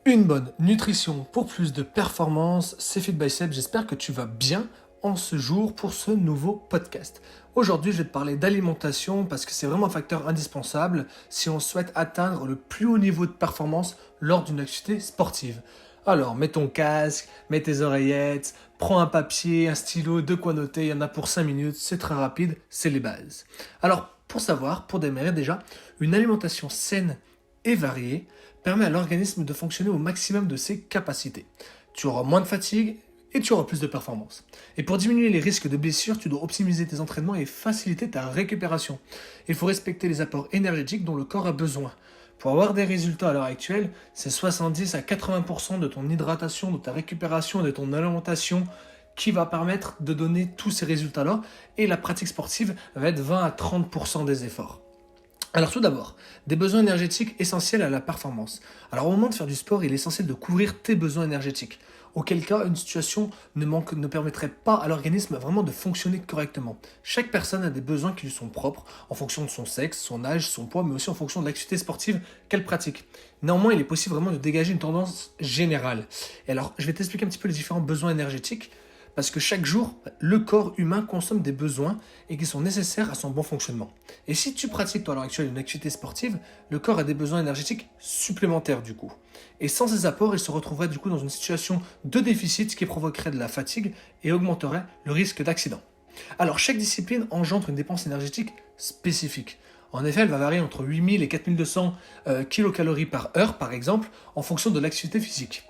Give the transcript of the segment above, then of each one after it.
Une bonne nutrition pour plus de performance, c'est Fit by Seb. J'espère que tu vas bien en ce jour pour ce nouveau podcast. Aujourd'hui, je vais te parler d'alimentation parce que c'est vraiment un facteur indispensable si on souhaite atteindre le plus haut niveau de performance lors d'une activité sportive. Alors, mets ton casque, mets tes oreillettes, prends un papier, un stylo, de quoi noter, il y en a pour 5 minutes, c'est très rapide, c'est les bases. Alors, pour démarrer déjà, une alimentation saine et variée permet à l'organisme de fonctionner au maximum de ses capacités. Tu auras moins de fatigue et tu auras plus de performance. Et pour diminuer les risques de blessures, tu dois optimiser tes entraînements et faciliter ta récupération. Il faut respecter les apports énergétiques dont le corps a besoin. Pour avoir des résultats à l'heure actuelle, c'est 70 à 80% de ton hydratation, de ta récupération et de ton alimentation qui va permettre de donner tous ces résultats-là. Et la pratique sportive va être 20 à 30% des efforts. Alors tout d'abord, des besoins énergétiques essentiels à la performance. Alors au moment de faire du sport, il est essentiel de couvrir tes besoins énergétiques. Auquel cas, une situation ne permettrait pas à l'organisme vraiment de fonctionner correctement. Chaque personne a des besoins qui lui sont propres, en fonction de son sexe, son âge, son poids, mais aussi en fonction de l'activité sportive qu'elle pratique. Néanmoins, il est possible vraiment de dégager une tendance générale. Et alors, je vais t'expliquer un petit peu les différents besoins énergétiques, parce que chaque jour, le corps humain consomme des besoins et qui sont nécessaires à son bon fonctionnement. Et si tu pratiques, toi, à l'heure actuelle, une activité sportive, le corps a des besoins énergétiques supplémentaires, du coup. Et sans ces apports, il se retrouverait, du coup, dans une situation de déficit qui provoquerait de la fatigue et augmenterait le risque d'accident. Alors, chaque discipline engendre une dépense énergétique spécifique. En effet, elle va varier entre 8000 et 4200 kcal par heure, par exemple, en fonction de l'activité physique.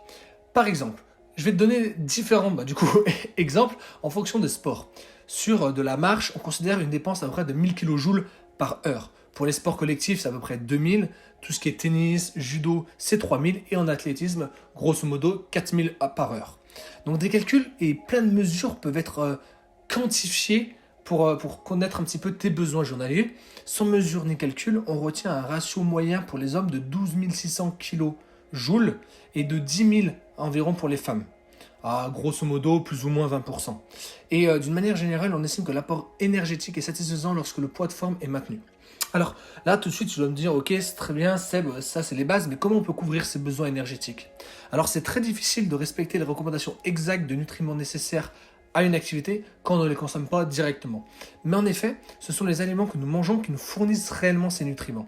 Par exemple, je vais te donner différents exemples en fonction des sports. Sur de la marche, on considère une dépense à peu près de 1000 kJ par heure. Pour les sports collectifs, c'est à peu près 2000. Tout ce qui est tennis, judo, c'est 3000. Et en athlétisme, grosso modo, 4000 par heure. Donc des calculs et plein de mesures peuvent être quantifiés pour connaître un petit peu tes besoins journaliers. Sans mesure ni calcul, on retient un ratio moyen pour les hommes de 12 600 kJ et de 10 000 environ pour les femmes. À grosso modo, plus ou moins 20%. Et d'une manière générale, on estime que l'apport énergétique est satisfaisant lorsque le poids de forme est maintenu. Alors là, tout de suite, tu dois me dire, ok, c'est très bien, Seb, ça c'est les bases, mais comment on peut couvrir ces besoins énergétiques? Alors c'est très difficile de respecter les recommandations exactes de nutriments nécessaires à une activité quand on ne les consomme pas directement. Mais en effet, ce sont les aliments que nous mangeons qui nous fournissent réellement ces nutriments.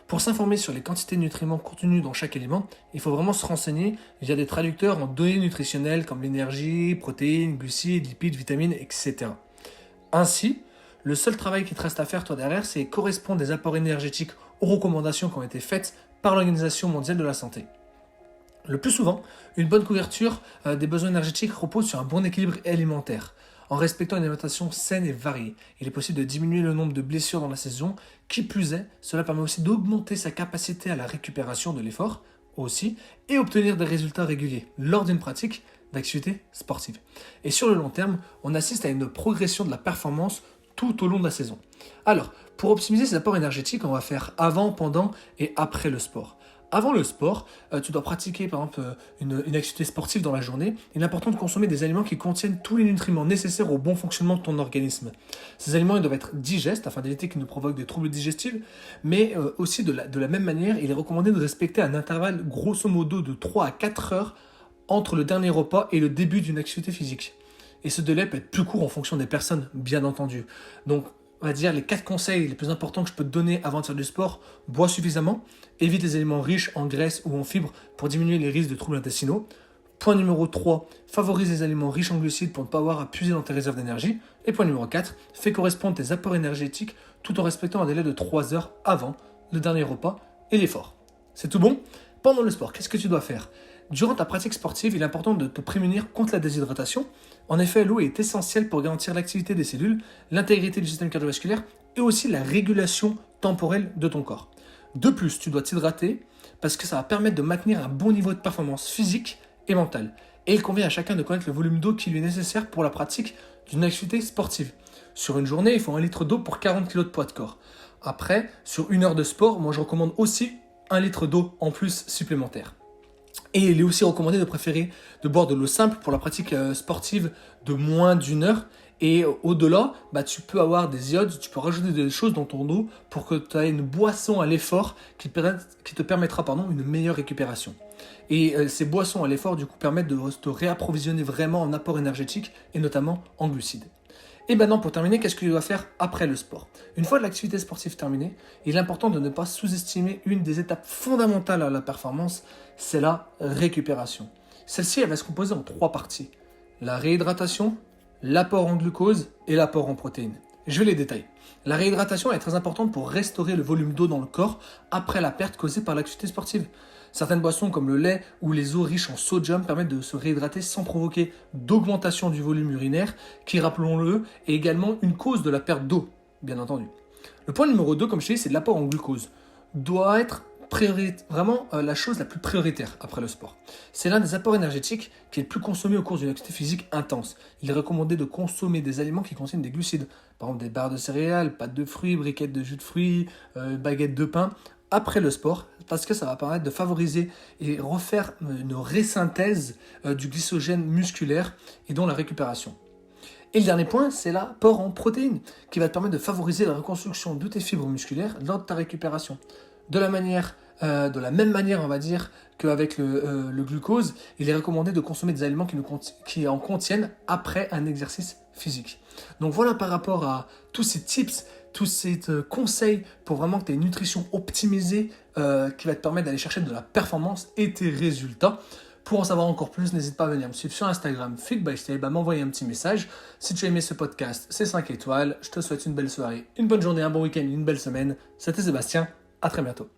Pour s'informer sur les quantités de nutriments contenus dans chaque aliment, il faut vraiment se renseigner via des traducteurs en données nutritionnelles comme l'énergie, protéines, glucides, lipides, vitamines, etc. Ainsi, le seul travail qui te reste à faire toi derrière, c'est correspondre des apports énergétiques aux recommandations qui ont été faites par l'Organisation mondiale de la santé. Le plus souvent, une bonne couverture des besoins énergétiques repose sur un bon équilibre alimentaire. En respectant une alimentation saine et variée, il est possible de diminuer le nombre de blessures dans la saison. Qui plus est, cela permet aussi d'augmenter sa capacité à la récupération de l'effort aussi et obtenir des résultats réguliers lors d'une pratique d'activité sportive. Et sur le long terme, on assiste à une progression de la performance tout au long de la saison. Alors, pour optimiser ces apports énergétiques, on va faire avant, pendant et après le sport. Avant le sport, tu dois pratiquer par exemple une activité sportive dans la journée. Il est important de consommer des aliments qui contiennent tous les nutriments nécessaires au bon fonctionnement de ton organisme. Ces aliments ils doivent être digestes afin d'éviter qu'ils ne provoquent des troubles digestifs, mais aussi de la même manière, il est recommandé de respecter un intervalle grosso modo de 3 à 4 heures entre le dernier repas et le début d'une activité physique. Et ce délai peut être plus court en fonction des personnes, bien entendu. Donc, on va dire les 4 conseils les plus importants que je peux te donner avant de faire du sport. Bois suffisamment, évite les aliments riches en graisse ou en fibres pour diminuer les risques de troubles intestinaux. Point numéro 3, favorise les aliments riches en glucides pour ne pas avoir à puiser dans tes réserves d'énergie. Et point numéro 4, fais correspondre tes apports énergétiques tout en respectant un délai de 3 heures avant le dernier repas et l'effort. C'est tout bon? Pendant le sport, qu'est-ce que tu dois faire? Durant ta pratique sportive, il est important de te prémunir contre la déshydratation. En effet, l'eau est essentielle pour garantir l'activité des cellules, l'intégrité du système cardiovasculaire et aussi la régulation temporelle de ton corps. De plus, tu dois t'hydrater parce que ça va permettre de maintenir un bon niveau de performance physique et mentale. Et il convient à chacun de connaître le volume d'eau qui lui est nécessaire pour la pratique d'une activité sportive. Sur une journée, il faut 1 litre d'eau pour 40 kg de poids de corps. Après, sur 1 heure de sport, moi je recommande aussi 1 litre d'eau en plus supplémentaire. Et il est aussi recommandé de boire de l'eau simple pour la pratique sportive de moins d'1 heure. Et au-delà, tu peux avoir des iodes, tu peux rajouter des choses dans ton eau pour que tu aies une boisson à l'effort qui te permettra une meilleure récupération. Et ces boissons à l'effort, du coup, permettent de te réapprovisionner vraiment en apport énergétique et notamment en glucides. Et maintenant, pour terminer, qu'est-ce que tu dois faire après le sport? Une fois l'activité sportive terminée, il est important de ne pas sous-estimer une des étapes fondamentales à la performance, c'est la récupération. Celle-ci, elle va se composer en 3 parties. La réhydratation, l'apport en glucose et l'apport en protéines. Je vais les détailler. La réhydratation est très importante pour restaurer le volume d'eau dans le corps après la perte causée par l'activité sportive. Certaines boissons comme le lait ou les eaux riches en sodium permettent de se réhydrater sans provoquer d'augmentation du volume urinaire, qui, rappelons-le, est également une cause de la perte d'eau, bien entendu. Le point numéro 2, comme je t'ai dit, c'est l'apport en glucose. Doit être vraiment la chose la plus prioritaire après le sport. C'est l'un des apports énergétiques qui est le plus consommé au cours d'une activité physique intense. Il est recommandé de consommer des aliments qui contiennent des glucides, par exemple des barres de céréales, pâtes de fruits, briquettes de jus de fruits, baguettes de pain, après le sport, parce que ça va permettre de favoriser et refaire une résynthèse du glycogène musculaire et donc la récupération. Et le dernier point, c'est l'apport en protéines, qui va te permettre de favoriser la reconstruction de tes fibres musculaires lors de ta récupération. De la même manière, on va dire, qu'avec le glucose, il est recommandé de consommer des aliments qui en contiennent après un exercice physique. Donc voilà par rapport à tous ces tips, tous ces conseils pour vraiment que tu aies une nutrition optimisée qui va te permettre d'aller chercher de la performance et tes résultats. Pour en savoir encore plus, n'hésite pas à venir me suivre sur Instagram, FitByStyle, à m'envoyer un petit message. Si tu as aimé ce podcast, c'est 5 étoiles. Je te souhaite une belle soirée, une bonne journée, un bon week-end, une belle semaine. C'était Sébastien, à très bientôt.